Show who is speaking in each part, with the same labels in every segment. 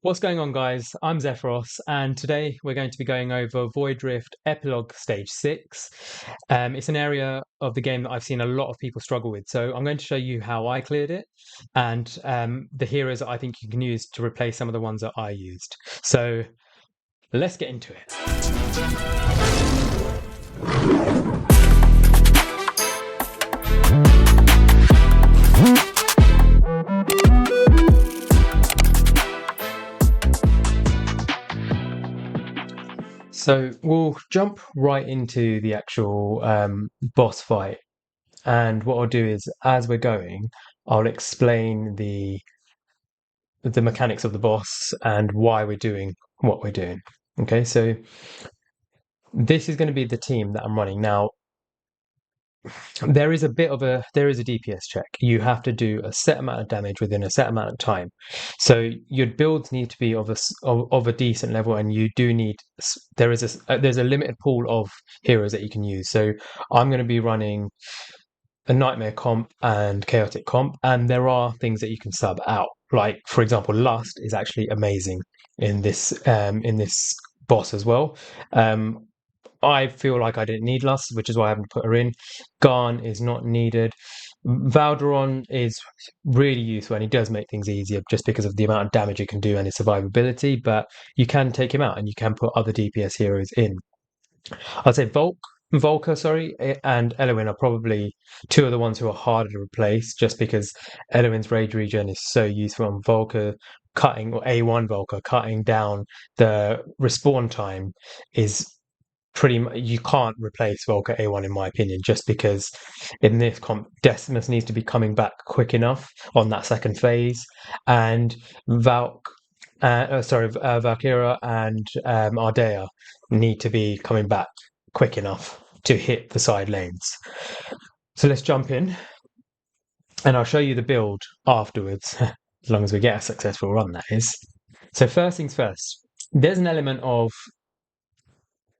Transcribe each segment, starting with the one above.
Speaker 1: What's going on, guys? I'm Zephyros, and today we're going to be going over Void Rift Epilogue Stage 6. It's an area of the game that I've seen a lot of people struggle with, so I'm going to show you how I cleared it and the heroes that I think you can use to replace some of the ones that I used. So let's get into it. So we'll jump right into the actual boss fight. And what I'll do is, as we're going, I'll explain the mechanics of the boss and why we're doing what we're doing. Okay, so this is going to be the team that I'm running now. There is a DPS check. You have to do a set amount of damage within a set amount of time. So your builds need to be of a decent level, and you do need there's a limited pool of heroes that you can use. So I'm going to be running a nightmare comp and chaotic comp, and there are things that you can sub out. Like, for example, Lust is actually amazing in this boss as well. I feel like I didn't need Lust, which is why I haven't put her in. Garn is not needed. Valderon is really useful, and he does make things easier just because of the amount of damage it can do and his survivability, but you can take him out and you can put other DPS heroes in. I'd say Volker, sorry, and Elowin are probably two of the ones who are harder to replace, just because Elowin's rage regen is so useful on Volker. Cutting, or A1 Volker, cutting down the respawn time is pretty much, you can't replace Volker A1 in my opinion, just because in this comp Decimus needs to be coming back quick enough on that second phase, and Valkyra and Ardea need to be coming back quick enough to hit the side lanes. So let's jump in, and I'll show you the build afterwards, as long as we get a successful run, that is. So first things first, there's an element of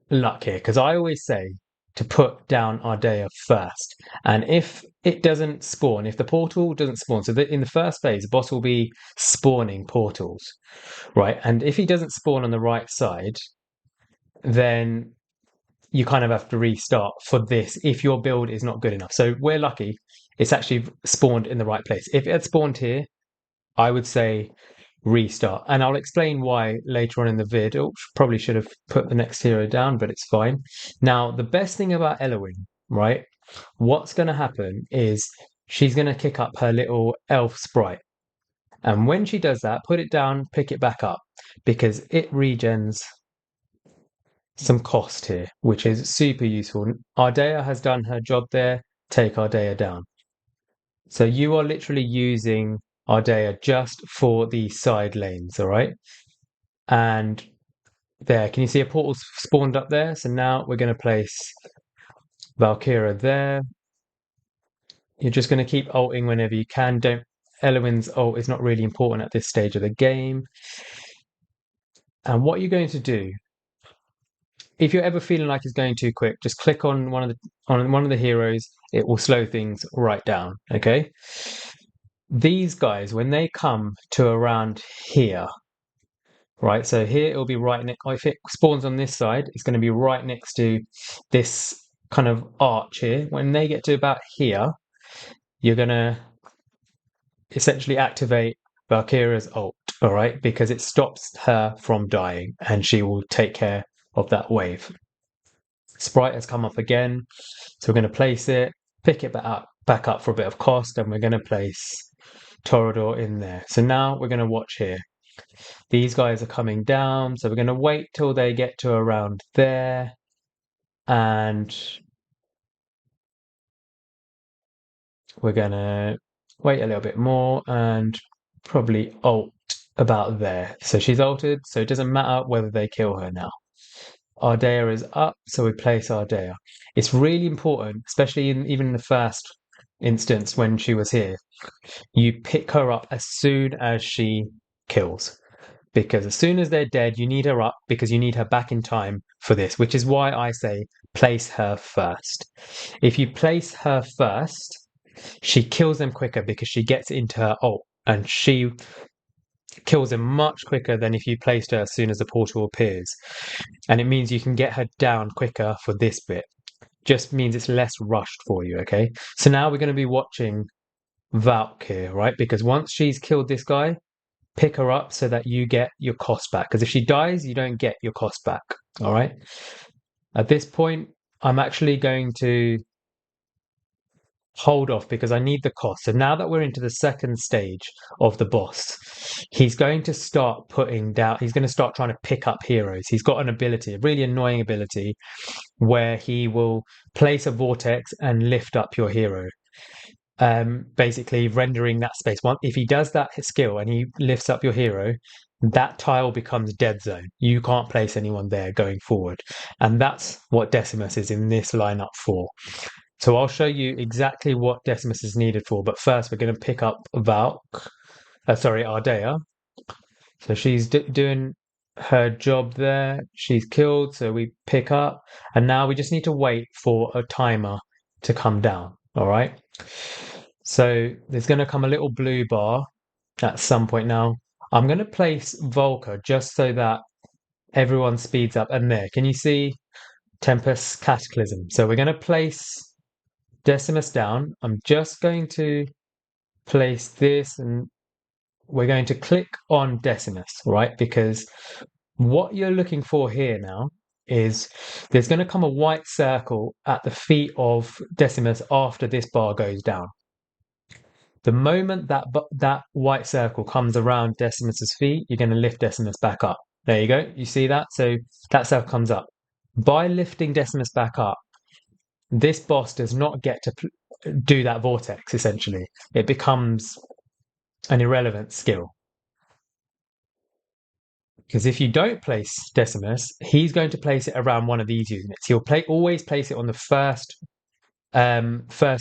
Speaker 1: luck here, because I always say to put down Ardea first, and if it doesn't spawn, if the portal doesn't spawn, so that in the first phase the boss will be spawning portals, right? And if he doesn't spawn on the right side, then you kind of have to restart for this if your build is not good enough. So we're lucky it's actually spawned in the right place. If it had spawned here, I would say restart, and I'll explain why later on in the vid. Probably should have put the next hero down, but it's fine. Now, the best thing about Elowin, right? What's going to happen is she's going to kick up her little elf sprite, and when she does that, put it down, pick it back up, because it regens some cost here, which is super useful. Ardea has done her job there. Take Ardea down. So you are literally using Ardea just for the side lanes, all right? And there, can you see a portal spawned up there? So now we're going to place Valkyra there. You're just going to keep ulting whenever you can. Elowin's ult is not really important at this stage of the game. And what you're going to do, if you're ever feeling like it's going too quick, just click on one of the heroes. It will slow things right down. Okay. These guys, when they come to around here, right? So here it'll be right next. If it spawns on this side, it's going to be right next to this kind of arch here. When they get to about here, you're going to essentially activate Valkyra's ult, all right? Because it stops her from dying, and she will take care of that wave. Sprite has come up again, so we're going to place it, pick it back up for a bit of cost, and we're going to place Torador in there. So now we're going to watch here. These guys are coming down, so we're going to wait till they get to around there, and we're going to wait a little bit more and probably ult about there. So she's ulted, so it doesn't matter whether they kill her now. Ardea is up, so we place Ardea. It's really important, especially even in the first instance when she was here, you pick her up as soon as she kills. Because as soon as they're dead, you need her up, because you need her back in time for this, which is why I say place her first. If you place her first, she kills them quicker because she gets into her ult, and kills him much quicker than if you placed her as soon as the portal appears. And it means you can get her down quicker for this bit. Just means it's less rushed for you, okay? So now we're going to be watching Valk here, right? Because once she's killed this guy, pick her up so that you get your cost back. Because if she dies, you don't get your cost back, all right? At this point, I'm actually going to hold off because I need the cost. So now that we're into the second stage of the boss, he's going to start putting down, he's going to start trying to pick up heroes. He's got an ability, a really annoying ability, where he will place a vortex and lift up your hero. Basically rendering that space. If he does that skill and he lifts up your hero, that tile becomes dead zone. You can't place anyone there going forward. And that's what Decimus is in this lineup for. So I'll show you exactly what Decimus is needed for. But first, we're going to pick up Ardea. So she's doing her job there. She's killed, so we pick up. And now we just need to wait for a timer to come down. All right. So there's going to come a little blue bar at some point now. I'm going to place Volker just so that everyone speeds up. And there, can you see Tempest Cataclysm? So we're going to place Decimus down. I'm just going to place this and we're going to click on Decimus, right? Because what you're looking for here now is there's going to come a white circle at the feet of Decimus after this bar goes down. The moment that white circle comes around Decimus's feet, you're going to lift Decimus back up. There you go. You see that? So that circle comes up. By lifting Decimus back up, this boss does not get to do that vortex, essentially. It becomes an irrelevant skill. Because if you don't place Decimus, he's going to place it around one of these units. He'll always place it on the first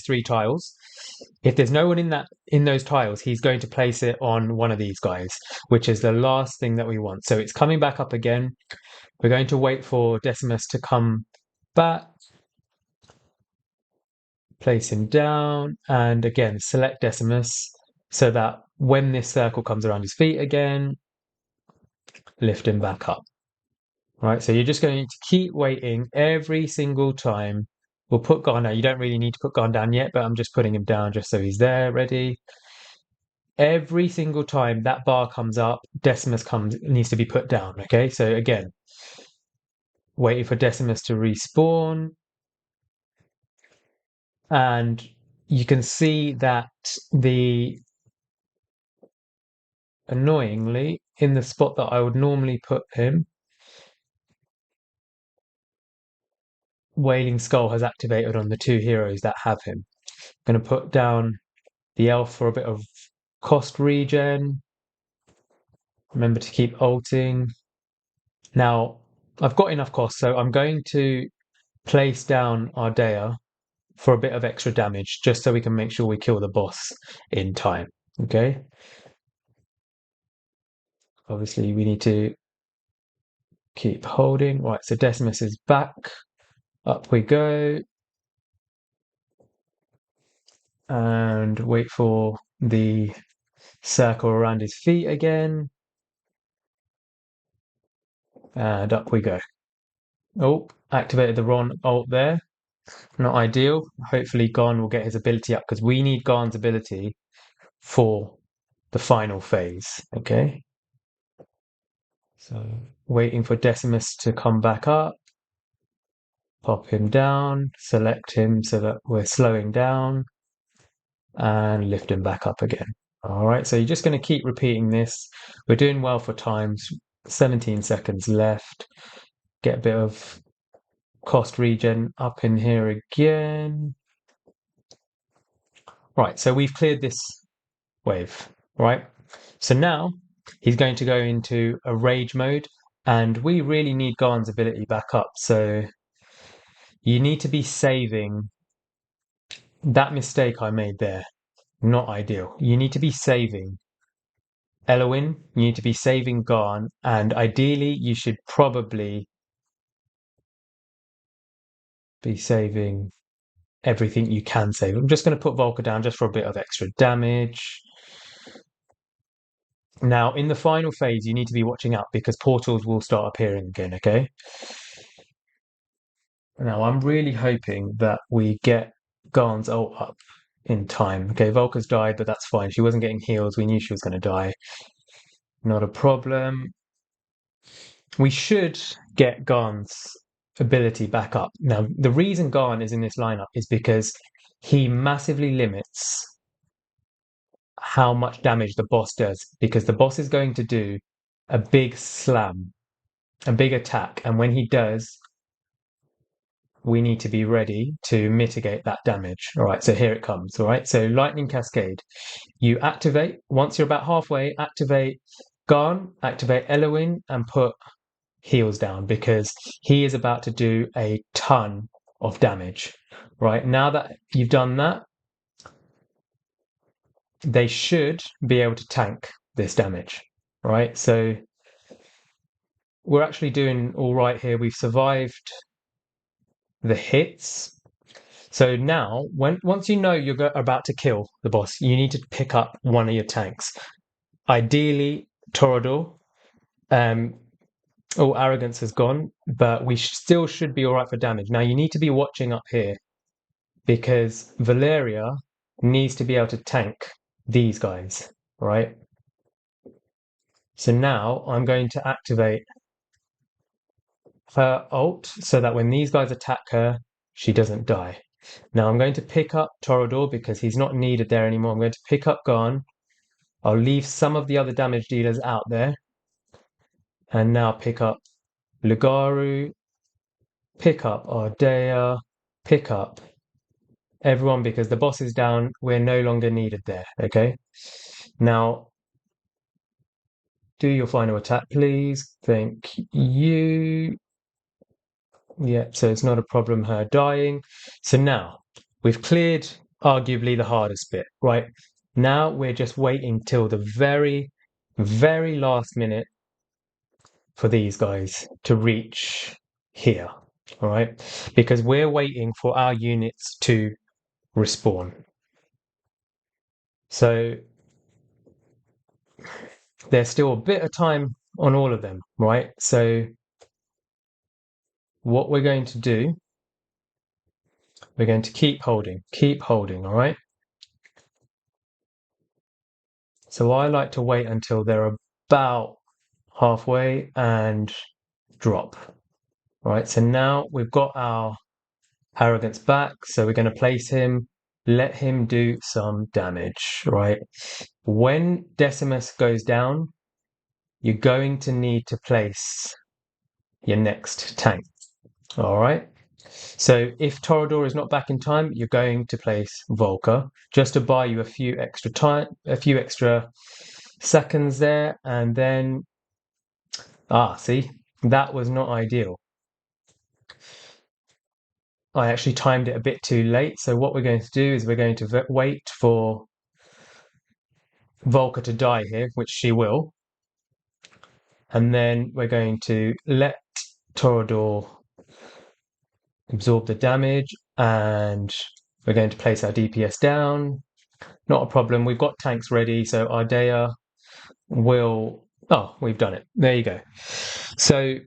Speaker 1: three tiles. If there's no one in those tiles, he's going to place it on one of these guys, which is the last thing that we want. So it's coming back up again. We're going to wait for Decimus to come back. Place him down, and again select Decimus so that when this circle comes around his feet again, lift him back up. Right, so you're just going to keep waiting every single time. We'll put Garn down. You don't really need to put Garn down yet, but I'm just putting him down just so he's there, ready. Every single time that bar comes up, Decimus needs to be put down. Okay, so again, waiting for Decimus to respawn. And you can see that annoyingly, in the spot that I would normally put him, Wailing Skull has activated on the two heroes that have him. I'm going to put down the elf for a bit of cost regen. Remember to keep ulting. Now, I've got enough cost, so I'm going to place down Ardea for a bit of extra damage, just so we can make sure we kill the boss in time. Okay? Obviously, we need to keep holding. Right, so Decimus is back. Up we go. And wait for the circle around his feet again. And up we go. Oh, activated the wrong ult there. Not ideal. Hopefully Garn will get his ability up because we need Garn's ability for the final phase. Okay. So waiting for Decimus to come back up. Pop him down. Select him so that we're slowing down. And lift him back up again. All right. So you're just going to keep repeating this. We're doing well for times. 17 seconds left. Get a bit of cost regen up in here again. Right, so we've cleared this wave, right? So now he's going to go into a rage mode, and we really need Garn's ability back up. So you need to be saving that mistake I made there. Not ideal. You need to be saving Eloin, you need to be saving Garn, and ideally you should probably be saving everything you can save. I'm just going to put Volker down just for a bit of extra damage. Now, in the final phase, you need to be watching out because portals will start appearing again, okay? Now, I'm really hoping that we get Garn's ult up in time. Okay, Volker's died, but that's fine. She wasn't getting heals. We knew she was going to die. Not a problem. We should get Garn's ability back up. Now, the reason Garn is in this lineup is because he massively limits how much damage the boss does, because the boss is going to do a big slam, a big attack, and when he does, we need to be ready to mitigate that damage. All right, so here it comes. All right, so Lightning Cascade. You activate, once you're about halfway, activate Garn, activate Eloin, and put heals down because he is about to do a ton of damage. Right, now that you've done that, they should be able to tank this damage. Right, so we're actually doing all right here. We've survived the hits. So now, once you know you're about to kill the boss, you need to pick up one of your tanks. Ideally, Torador. All arrogance has gone, but we still should be all right for damage. Now, you need to be watching up here because Valeria needs to be able to tank these guys, right? So now I'm going to activate her ult so that when these guys attack her, she doesn't die. Now I'm going to pick up Torador because he's not needed there anymore. I'm going to pick up Garn. I'll leave some of the other damage dealers out there. And now pick up Lugaru, pick up Ardea, pick up everyone because the boss is down. We're no longer needed there, okay? Now, do your final attack, please. Thank you. Yeah, so it's not a problem her dying. So now we've cleared arguably the hardest bit, right? Now we're just waiting till the very, very last minute for these guys to reach here, all right? Because we're waiting for our units to respawn. So there's still a bit of time on all of them, right? So what we're going to do, we're going to keep holding, all right? So I like to wait until they're about halfway and drop. All right, so now we've got our arrogance back, so we're going to place him, let him do some damage, right? When Decimus goes down, you're going to need to place your next tank. All right. So if Torador is not back in time, you're going to place Volker just to buy you a few extra seconds there, and then see, that was not ideal. I actually timed it a bit too late. So what we're going to do is we're going to wait for Volker to die here, which she will. And then we're going to let Torador absorb the damage, and we're going to place our DPS down. Not a problem. We've got tanks ready, so Ardea will... Oh, we've done it. There you go. So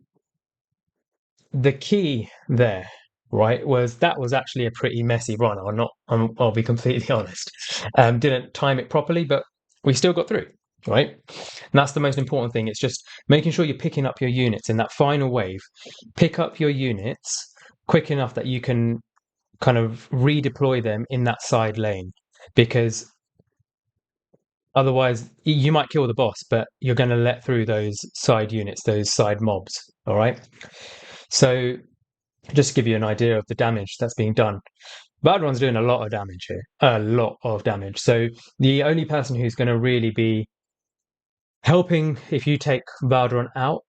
Speaker 1: the key there, right, was actually a pretty messy run. I'll be completely honest. Didn't time it properly, but we still got through, right? And that's the most important thing. It's just making sure you're picking up your units in that final wave. Pick up your units quick enough that you can kind of redeploy them in that side lane, because otherwise you might kill the boss, but you're going to let through those side units, those side mobs. All right. So just to give you an idea of the damage that's being done, Valdron's doing a lot of damage here, a lot of damage. So the only person who's going to really be helping if you take Valdron out,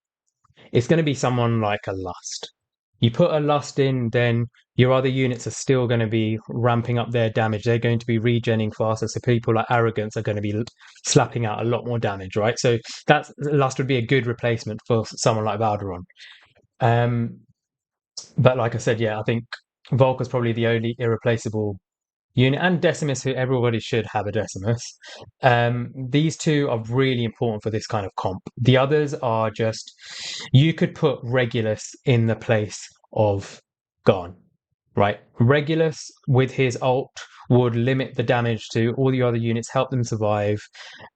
Speaker 1: it's going to be someone like a Lust. You put a Lust in, then your other units are still going to be ramping up their damage. They're going to be regenning faster. So people like Arrogance are going to be slapping out a lot more damage, right? So that Lust would be a good replacement for someone like Valderon. But like I said, yeah, I think Volker's probably the only irreplaceable unit, and Decimus, who everybody should have a Decimus. These two are really important for this kind of comp. The others are just, you could put Regulus in the place of Garn, right? Regulus with his ult would limit the damage to all the other units, help them survive.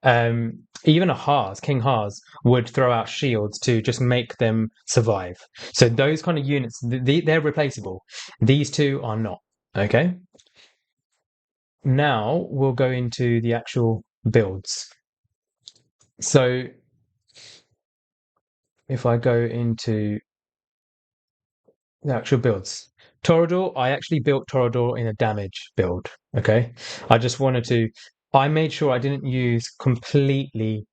Speaker 1: Even a Haas, King Haas, would throw out shields to just make them survive. So those kind of units, they're replaceable. These two are not. Okay. Now we'll go into the actual builds. So if I go into the actual builds, Torador, I actually built Torador in a damage build. Okay. I just wanted to, I made sure I didn't use completely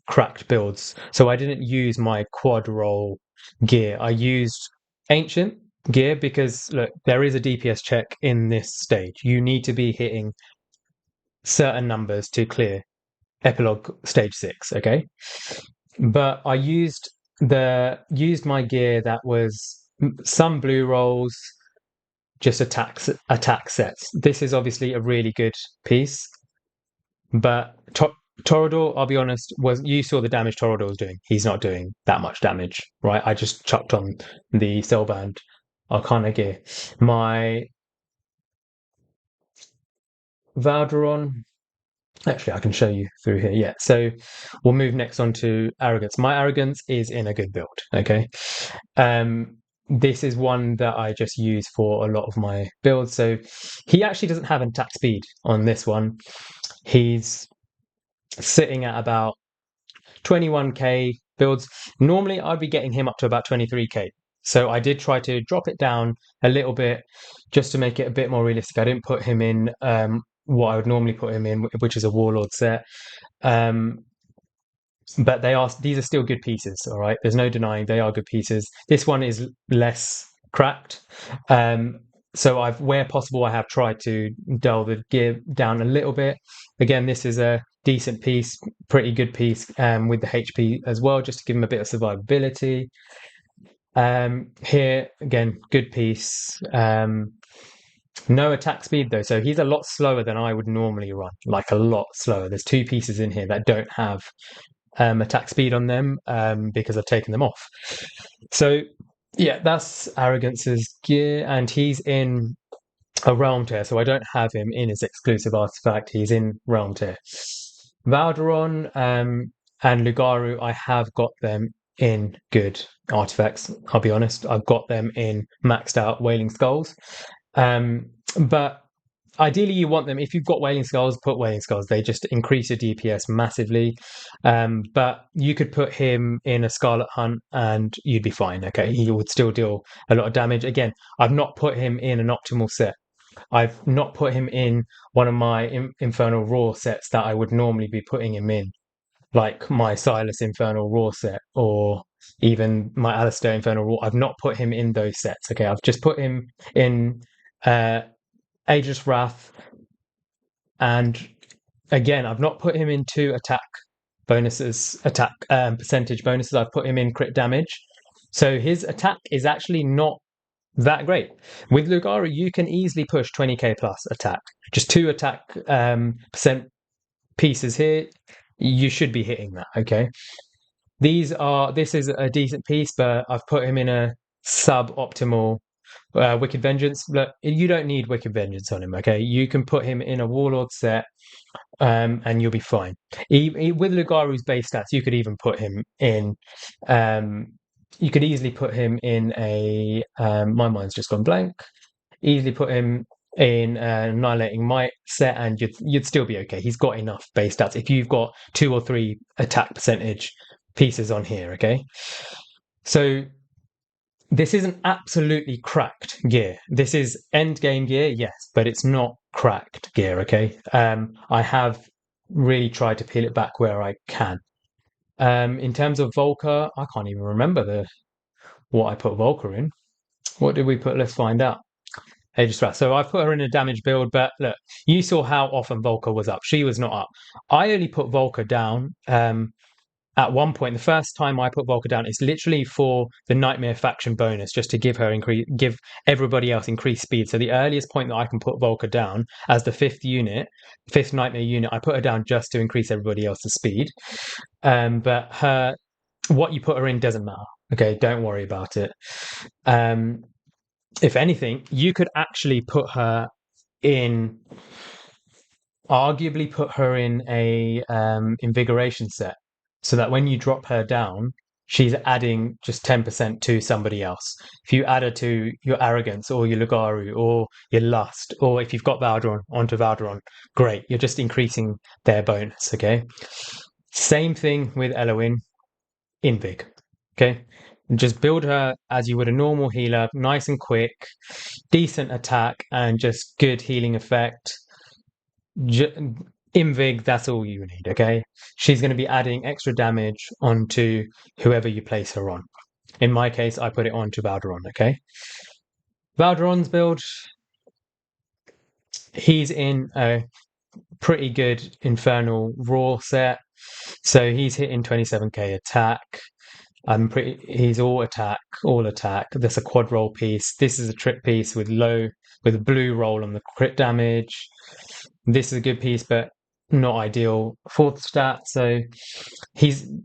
Speaker 1: cracked builds. So I didn't use my quad roll gear. I used ancient gear because look, there is a DPS check in this stage. You need to be hitting certain numbers to clear Epilogue stage 6, okay? But I used my gear that was some blue rolls, just attack sets. This is obviously a really good piece, but Torador, I'll be honest, was you saw the damage Torador was doing. He's not doing that much damage, right? I just chucked on the Cellband Arcana gear. My Valderon, actually, I can show you through here. Yeah, so we'll move next on to Arrogance. My Arrogance is in a good build, okay? This is one that I just use for a lot of my builds. So he actually doesn't have an attack speed on this one. He's sitting at about 21k builds. Normally, I'd be getting him up to about 23k. So I did try to drop it down a little bit just to make it a bit more realistic. I didn't put him in what I would normally put him in, which is a Warlord set. But these are still good pieces, all right? There's no denying they are good pieces. This one is less cracked. So where possible, I have tried to dull the gear down a little bit. Again, this is a decent piece, pretty good piece, with the HP as well, just to give him a bit of survivability. Here, again, good piece. No attack speed though, so he's a lot slower than I would normally run, like a lot slower. There's two pieces in here that don't have attack speed on them because I've taken them off. So yeah, that's Arrogance's gear, and he's in a realm tier, so I don't have him in his exclusive artifact. He's in realm tier. Valderon and Lugaru, I have got them in good artifacts. I'll be honest, I've got them in maxed out Wailing Skulls. But ideally, you want them, if you've got Wailing Skulls, put Wailing Skulls. They just increase your DPS massively. But you could put him in a Scarlet Hunt and you'd be fine. Okay, he would still deal a lot of damage. Again, I've not put him in an optimal set. I've not put him in one of my Infernal Raw sets that I would normally be putting him in, like my Silas Infernal Raw set or even my Alistair Infernal Raw. I've not put him in those sets. Okay, I've just put him in Aegis Wrath, and again, I've not put him in two attack percentage bonuses. I've put him in crit damage, so his attack is actually not that great. With Lugaru, you can easily push 20k plus attack. Just two attack percent pieces here, you should be hitting that. Okay, this is a decent piece, but I've put him in a suboptimal Wicked Vengeance. Look, you don't need Wicked Vengeance on him, okay? You can put him in a Warlord set, and you'll be fine. With Lugaru's base stats, you could even put him in. You could easily put him in a. My mind's just gone blank. Easily put him in an Annihilating Might set, and you'd still be okay. He's got enough base stats. If you've got 2 or 3 attack percentage pieces on here, okay? So this isn't absolutely cracked gear. This is end game gear, yes, but it's not cracked gear, okay? I have really tried to peel it back where I can. In terms of Volker, I can't even remember what I put Volker in. What did we put? Let's find out. Aegis Wrath. So I put her in a damage build, but look, you saw how often Volker was up. She was not up. I only put Volker down at one point, the first time I put Volker down, it's literally for the Nightmare faction bonus, just to give everybody else increased speed. So the earliest point that I can put Volker down as the fifth Nightmare unit, I put her down just to increase everybody else's speed. But what you put her in doesn't matter. Okay, don't worry about it. If anything, you could actually arguably put her in a invigoration set, so that when you drop her down, she's adding just 10% to somebody else. If you add her to your arrogance or your Lugaru or your lust, or if you've got Valdron onto Valdron, great. You're just increasing their bonus, okay? Same thing with Eloin, Invig, okay? Just build her as you would a normal healer, nice and quick, decent attack, and just good healing effect. Invig, that's all you need, okay? She's going to be adding extra damage onto whoever you place her on. In my case, I put it onto Valderon, okay? Valderon's build, he's in a pretty good Infernal Raw set. So he's hitting 27k attack. He's all attack. That's a quad roll piece. This is a trip piece with a blue roll on the crit damage. This is a good piece, but not ideal fourth stat. So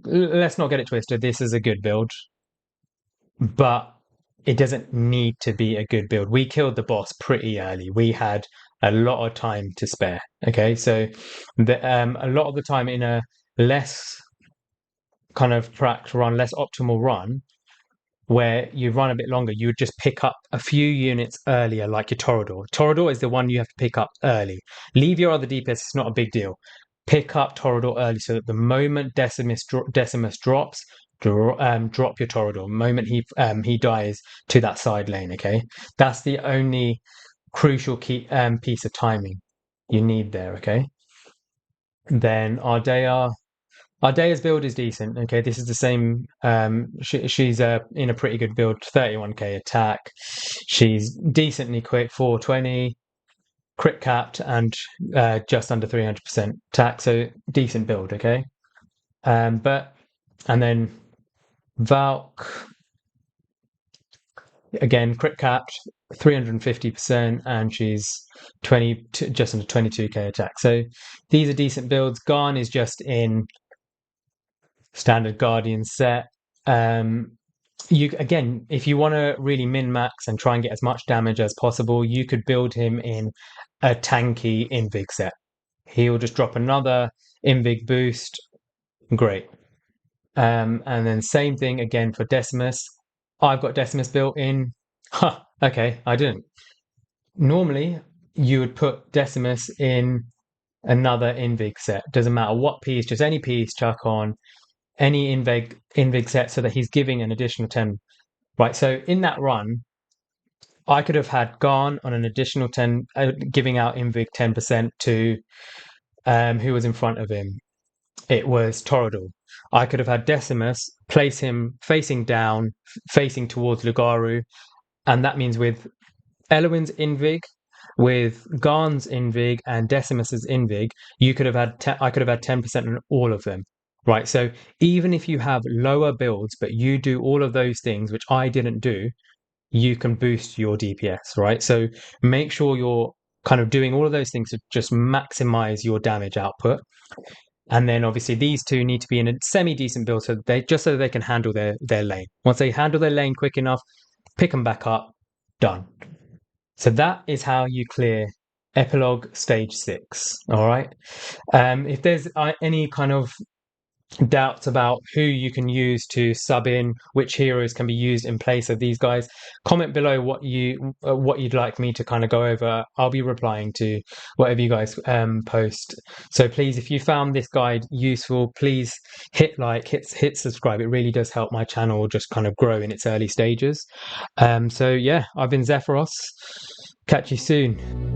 Speaker 1: let's not get it twisted. This is a good build, but it doesn't need to be a good build. We killed the boss pretty early. We had a lot of time to spare. Okay, so a lot of the time in a less kind of pract run, less optimal run, where you run a bit longer, you would just pick up a few units earlier, like your Torador. Torador is the one you have to pick up early. Leave your other DPS, it's not a big deal. Pick up Torador early, so that the moment Decimus drops, drop your Torador. The moment he dies to that side lane, okay? That's the only crucial key piece of timing you need there, okay? Then Ardea's build is decent. Okay, this is the same. She's in a pretty good build, 31k attack. She's decently quick, 420, crit capped, and just under 300% attack. So decent build. Okay, and then Valk again, crit capped, 350%, and she's just under 22k attack. So these are decent builds. Garn is just in standard Guardian set. If you want to really min max and try and get as much damage as possible, you could build him in a tanky Invig set. He'll just drop another Invig boost. Great. And then same thing again for Decimus. I've got Decimus built in. Okay, I didn't. Normally, you would put Decimus in another Invig set. Doesn't matter what piece, just any piece, chuck on any Invig set, so that he's giving an additional 10. Right, so in that run, I could have had Garn on an additional 10, giving out Invig 10% to who was in front of him. It was Torador. I could have had Decimus, place him facing down, facing towards Lugaru, and that means with Eloin's Invig, with Garn's Invig, and Decimus's Invig, I could have had 10% on all of them. Right, so even if you have lower builds, but you do all of those things, which I didn't do, you can boost your DPS, right? So make sure you're kind of doing all of those things to just maximize your damage output. And then obviously these two need to be in a semi-decent build, so they can handle their lane. Once they handle their lane quick enough, pick them back up, done. So that is how you clear Epilogue Stage 6, all right? If there's any kind of doubts about who you can use to sub in, which heroes can be used in place of these guys, comment below what you'd like me to kind of go over. I'll be replying to whatever you guys post. So please, if you found this guide useful, please hit like, hit subscribe. It really does help my channel just kind of grow in its early stages. So yeah, I've been Zephyros. Catch you soon.